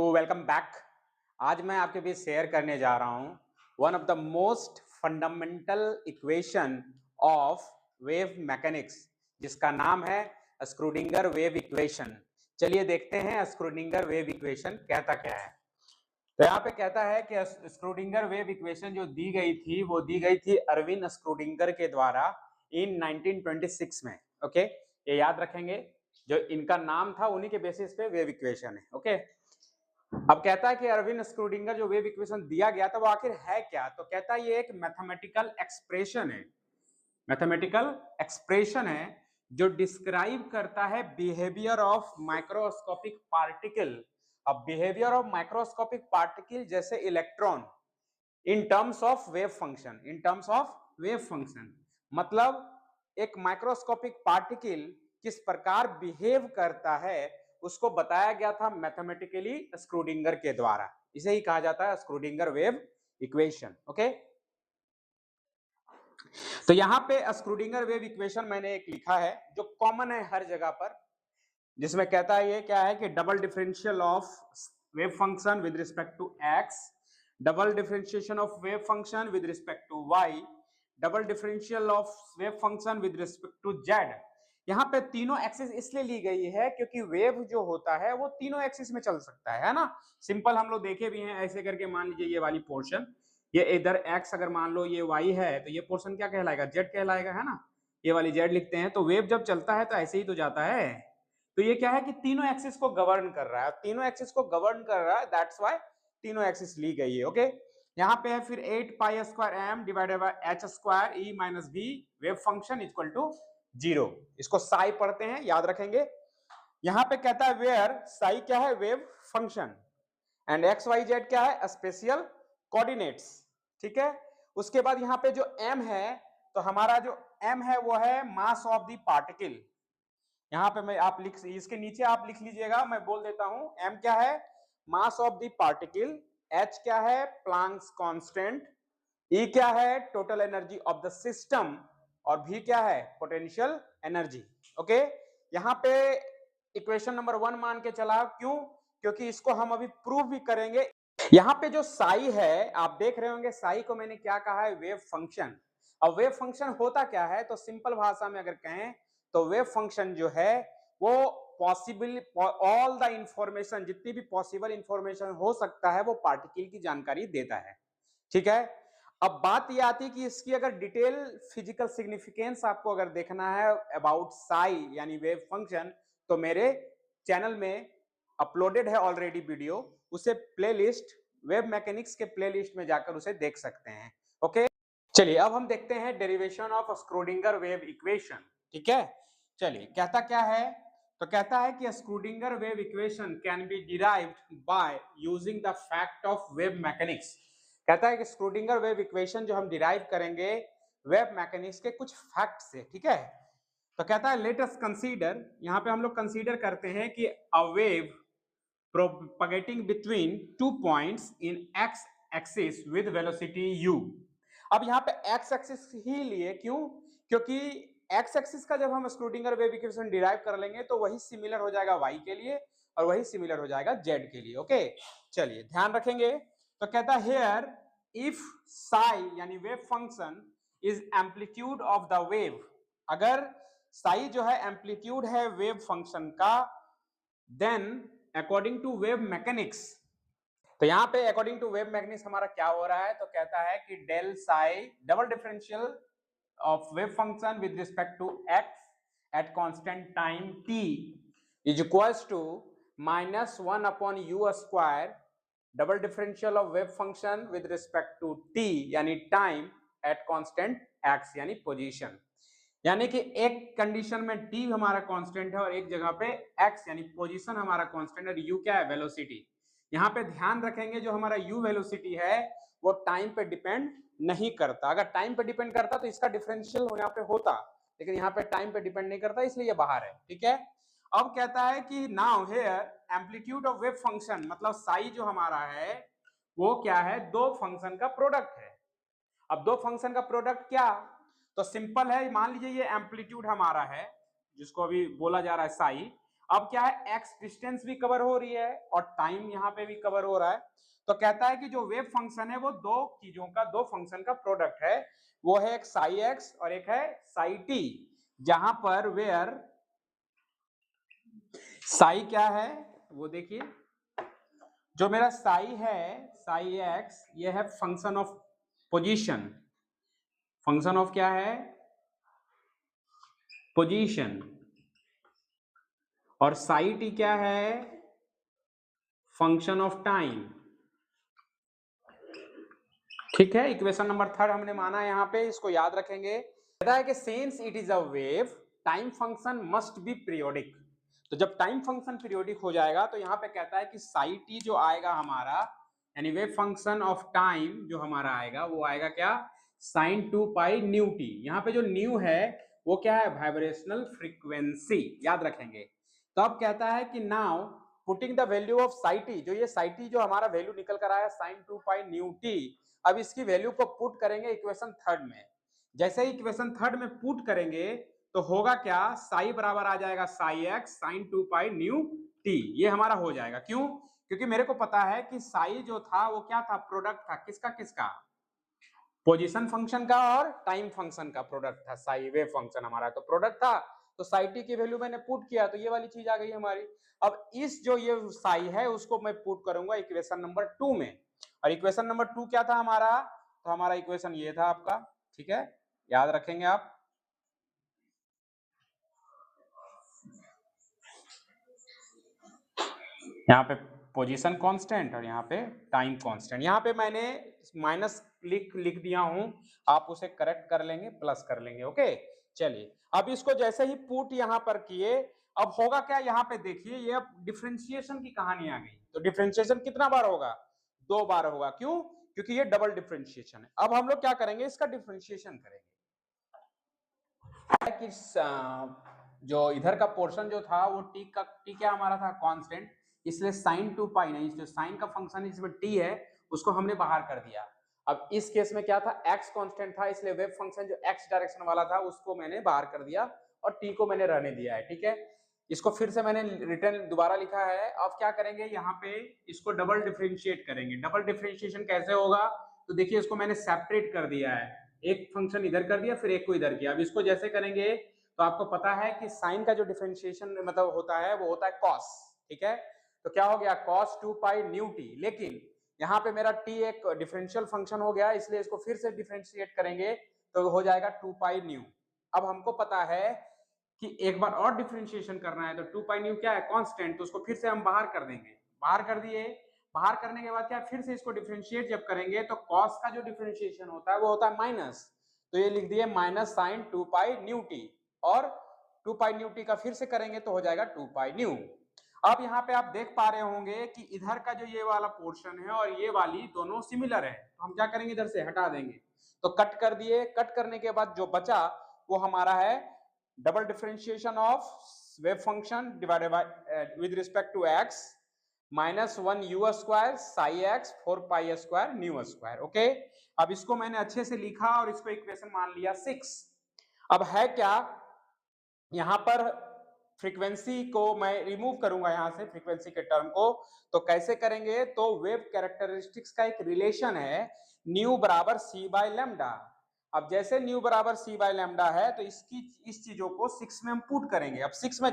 तो welcome back. आज मैं आपके बीच शेयर करने जा रहा हूं one of the most fundamental equation of wave mechanics, जिसका नाम है स्क्रूडिंगर वेव इक्वेशन। चलिए देखते हैं स्क्रूडिंगर वेव इक्वेशन कहता क्या है। तो यहाँ पे कहता है कि स्क्रूडिंगर वेव इक्वेशन जो दी गई थी वो दी गई थी अरविंद स्क्रूडिंगर के द्वारा इन 1926 में। ओके, ये याद रखेंगे, जो इनका नाम था उन्हीं के बेसिस पे वेव इक्वेशन है। ओके, अब कहता है कि अरविंद स्क्रूडिंगर जो वेव इक्वेशन दिया गया था वो आखिर है क्या। तो कहता है ये एक मैथमेटिकल एक्सप्रेशन है, मैथमेटिकल एक्सप्रेशन है जो डिस्क्राइब करता है बिहेवियर ऑफ माइक्रोस्कोपिक पार्टिकल। अब बिहेवियर ऑफ माइक्रोस्कोपिक पार्टिकल जैसे electron in terms of wave function, in terms of wave function मतलब एक माइक्रोस्कोपिक पार्टिकल किस प्रकार बिहेव करता है उसको बताया गया था मैथमेटिकली स्क्रूडिंगर के द्वारा। इसे ही कहा जाता है स्क्रूडिंगर वेव इक्वेशन। ओके, तो यहां पे स्क्रूडिंगर वेव इक्वेशन मैंने एक लिखा है जो कॉमन है हर जगह पर, जिसमें कहता है ये क्या है कि double differential of wave function with respect to X, double differentiation of wave function with respect to Y, double differential of wave function with respect to Z. यहाँ पे तीनों एक्सिस इसलिए ली गई है क्योंकि वेव जो होता है वो तीनों एक्सिस में चल सकता है ना। सिंपल हम लोग देखे भी हैं, ऐसे करके मान लीजिए ये वाली पोर्शन, ये इधर एक्स अगर मान लो ये वाई है तो ये पोर्शन क्या कहलाएगा, जेड कहलाएगा, है ना। ये वाली जेड लिखते हैं। तो वेव जब चलता है तो ऐसे ही तो जाता है। तो ये क्या है कि तीनों एक्सिस को गवर्न कर रहा है, तीनों एक्सिस को गवर्न कर रहा है, दैट्स व्हाई तीनों एक्सिस ली गई है। ओके, यहाँ पे है फिर 8 pi square M divided by H square E minus B wave function equal to 0। इसको साई पढ़ते हैं, याद रखेंगे। यहाँ पे कहता है वेयर साई क्या है, wave function, and X Y Z क्या है, स्पेशियल कोऑर्डिनेट्स। ठीक है, उसके बाद यहाँ पे जो m है, तो हमारा जो m है वो है मास ऑफ द पार्टिकल। यहाँ पे मैं आप लिख, इसके नीचे आप लिख लीजिएगा, मैं बोल देता हूं। m क्या है, mass of the particle, h क्या है, प्लैंक्स कांस्टेंट, E क्या है, total energy of the system, और V क्या है, पोटेंशियल एनर्जी। ओके, यहाँ पे इक्वेशन नंबर 1 मान के चला, क्यों, क्योंकि इसको हम अभी प्रूव भी करेंगे। यहाँ पे जो साई है आप देख रहे होंगे, साई को मैंने क्या कहा है, वेव फंक्शन। अब वेव फंक्शन होता क्या है, तो सिंपल भाषा में अगर कहें तो वेव फंक्शन जो है वो पॉसिबल ऑल द इंफॉर्मेशन, जितनी भी पॉसिबल इंफॉर्मेशन हो सकता है वो पार्टिकल की जानकारी देता है। ठीक है, अब बात ये आती है कि इसकी अगर डिटेल फिजिकल सिग्निफिकेंस आपको अगर देखना है अबाउट साई यानी वेव फंक्शन, तो मेरे चैनल में अपलोडेड है ऑलरेडी वीडियो, उसे प्लेलिस्ट वेव मैकेनिक्स के प्लेलिस्ट में जाकर उसे देख सकते हैं। ओके, चलिए अब हम देखते हैं डेरिवेशन ऑफ स्क्रूडिंगर वेव इक्वेशन। ठीक है, चलिए कहता क्या है, तो कहता है कि Schrodinger wave equation can be derived by using the fact of wave mechanics. कहता है कि स्क्रूडिंगर वेव इक्वेशन जो हम डिराइव करेंगे वेव मैकेनिक्स के कुछ फैक्ट से। ठीक है, तो कहता है लेट अस कंसीडर, यहाँ पे हम लोग कंसीडर करते हैं कि a wave propagating between 2 points in x axis with velocity u। अब यहाँ पे x axis ही लिए, क्यों, क्योंकि x axis का जब हम स्क्रूडिंगर वेव इक्वेशन डिराइव कर लेंगे तो वही सिमिलर हो जाएगा y के लिए और वही सिमिलर हो जाएगा z के लिए। ओके, चलिए ध्यान रखेंगे। तो कहता है हेयर इफ साई यानी wave function is amplitude of the wave, अगर साई जो है एम्पलीट्यूड है वेव फंक्शन का, then according to wave mechanics, तो यहाँ पे अकॉर्डिंग टू वेव मैकेनिक्स हमारा क्या हो रहा है, तो कहता है कि del psi double differential of wave function with respect to X at constant time t is equals to -1 upon u square double differential of wave function with respect to t यानी टाइम एट कांस्टेंट x यानी position. यानी कि एक condition में t हमारा constant है और एक जगह पे x यानी पोजीशन हमारा कांस्टेंट है, u क्या है, वेलोसिटी। यहाँ पे ध्यान रखेंगे जो हमारा u वेलोसिटी है वो टाइम पे डिपेंड नहीं करता। अगर टाइम पे डिपेंड करता तो इसका डिफरेंशियल यहाँ पे होता, लेकिन यहाँ पे टाइम पे डिपेंड नहीं करता, इसलिए ये बाहर है। ठीक है, अब कहता है कि now here amplitude of wave function, मतलब साई जो हमारा है वो क्या है, दो फंक्शन का प्रोडक्ट है। अब दो फंक्शन का प्रोडक्ट क्या, तो सिंपल है, मान लीजिए ये एम्पलीट्यूड हमारा है जिसको अभी बोला जा रहा है साई, अब क्या है, एक्स डिस्टेंस भी कवर हो रही है और टाइम यहाँ पे भी कवर हो रहा है। तो कहता है कि जो वेव फंक्शन है वो दो चीजों का, दो फंक्शन का प्रोडक्ट है। वो है एक साई एक्स और एक है साई टी, जहां पर वेयर साई क्या है वो देखिए, जो मेरा साई है, साई एक्स, ये है function of position. Function of क्या है, पोजीशन। और साई टी क्या है, फंक्शन ऑफ टाइम। ठीक है, इक्वेशन नंबर 3 हमने माना यहाँ पे, इसको याद रखेंगे। कहता है कि since it is a wave time function must be periodic. तो जब टाइम फंक्शन पीरियोडिक हो जाएगा तो यहाँ पे कहता है कि साई टी जो आएगा हमारा, यानी वेव फंक्शन ऑफ टाइम जो हमारा आएगा वो आएगा क्या, साइन 2 पाई न्यू टी। यहाँ पे जो न्यू है वो क्या है, वाइब्रेशनल फ्रीक्वेंसी, याद रखेंगे। तो अब कहता है कि now putting the value of Sai T, जो ये साई टी जो हमारा वैल्यू निकल कर आया साइन 2 पाई न्यू टी, अब इसकी वैल्यू को पुट करेंगे इक्वेशन 3 में। जैसे ही इक्वेशन 3 में पुट करेंगे तो होगा क्या, साई बराबर आ जाएगा psi X sine 2 pi nu T, ये हमारा हो जाएगा। क्यों, क्योंकि मेरे को पता है कि साई जो था वो क्या था, प्रोडक्ट था किसका किसका, पोजीशन फंक्शन का और टाइम फंक्शन का प्रोडक्ट था। साई वेव फंक्शन हमारा तो प्रोडक्ट था, तो साई टी की वैल्यू मैंने पुट किया तो ये वाली चीज आ गई हमारी। अब इस जो ये साई है उसको मैं पुट करूंगा इक्वेशन नंबर 2 में, और इक्वेशन नंबर 2 क्या था हमारा, तो हमारा इक्वेशन ये था आपका। ठीक है, याद रखेंगे आप। यहाँ पे पोजीशन कांस्टेंट और यहाँ पे टाइम कांस्टेंट। यहाँ पे मैंने माइनस लिख दिया हूं, आप उसे करेक्ट कर लेंगे, प्लस कर लेंगे। ओके, चलिए अब इसको जैसे ही पुट यहाँ पर किए, अब होगा क्या, यहाँ पे देखिए ये अब डिफरेंशिएशन की कहानी आ गई। तो डिफरेंशिएशन कितना बार होगा, 2 बार होगा। क्यों, क्योंकि ये डबल डिफरेंशिएशन है। अब हम लोग क्या करेंगे, इसका डिफरेंशिएशन करेंगे कि जो इधर का पोर्शन जो था वो टी का, टी क्या हमारा था, कांस्टेंट, इसलिए साइन 2 पाई नहीं, जो साइन का फंक्शन इसमें टी है उसको हमने बाहर कर दिया। अब इस केस में क्या था, x कांस्टेंट था, इसलिए वेव फंक्शन जो x डायरेक्शन वाला था उसको मैंने बाहर कर दिया और t को मैंने रहने दिया है। ठीक है, इसको फिर से मैंने रिटर्न दोबारा लिखा है। अब क्या करेंगे, यहाँ पे इसको डबल डिफरेंशिएट करेंगे। डबल डिफरेंशिएशन कैसे होगा, तो देखिए इसको मैंने सेपरेट कर दिया है, एक फंक्शन इधर कर दिया फिर एक को इधर किया। अब इसको जैसे करेंगे तो आपको पता है कि साइन का जो डिफरेंशिएशन मतलब होता है वो होता है कॉस। ठीक है, तो क्या हो गया, कॉस 2 पाई न्यू टी, लेकिन यहाँ पे मेरा t एक डिफरेंशियल फंक्शन हो गया, इसलिए इसको फिर से डिफरेंशिएट करेंगे तो हो जाएगा 2 पाई न्यू। अब हमको पता है कि एक बार और डिफरेंशिएशन करना है, तो 2 पाई न्यू क्या है, कांस्टेंट, तो उसको फिर से हम बाहर कर देंगे। बाहर कर दिए, बाहर करने के बाद क्या, फिर से इसको डिफरेंशिएट जब करेंगे तो कॉस का जो डिफरेंशिएशन होता है वो होता है माइनस, तो ये लिख दिए minus sine 2 pi nu T, और 2 पाई न्यू टी का फिर से करेंगे तो हो जाएगा 2 पाई न्यू। अब यहाँ पे आप देख पा रहे होंगे कि इधर का जो ये वाला पोर्शन है और ये वाली दोनों सिमिलर है, तो हम क्या करेंगे, इधर से हटा देंगे। तो कट कर दिए, कट करने के बाद जो बचा वो हमारा है double differentiation of wave function divided by with respect to x minus 1 u square psi x 4 pi square nu square. Okay, अब इसको मैंने अच्छे से लिखा और इसको इक्वेशन मान लिया 6। अब है क्या, यहां पर फ्रीक्वेंसी को मैं रिमूव करूंगा यहां से, फ्रीक्वेंसी के टर्म को। तो कैसे करेंगे, तो वेव कैरेक्टरिस्टिक्स का एक रिलेशन है, न्यू बराबर सी बाय लैम्डा। अब जैसे न्यू बराबर सी बाय लैम्डा है तो इसकी इस चीजों को 6 में हम पुट करेंगे। अब 6 में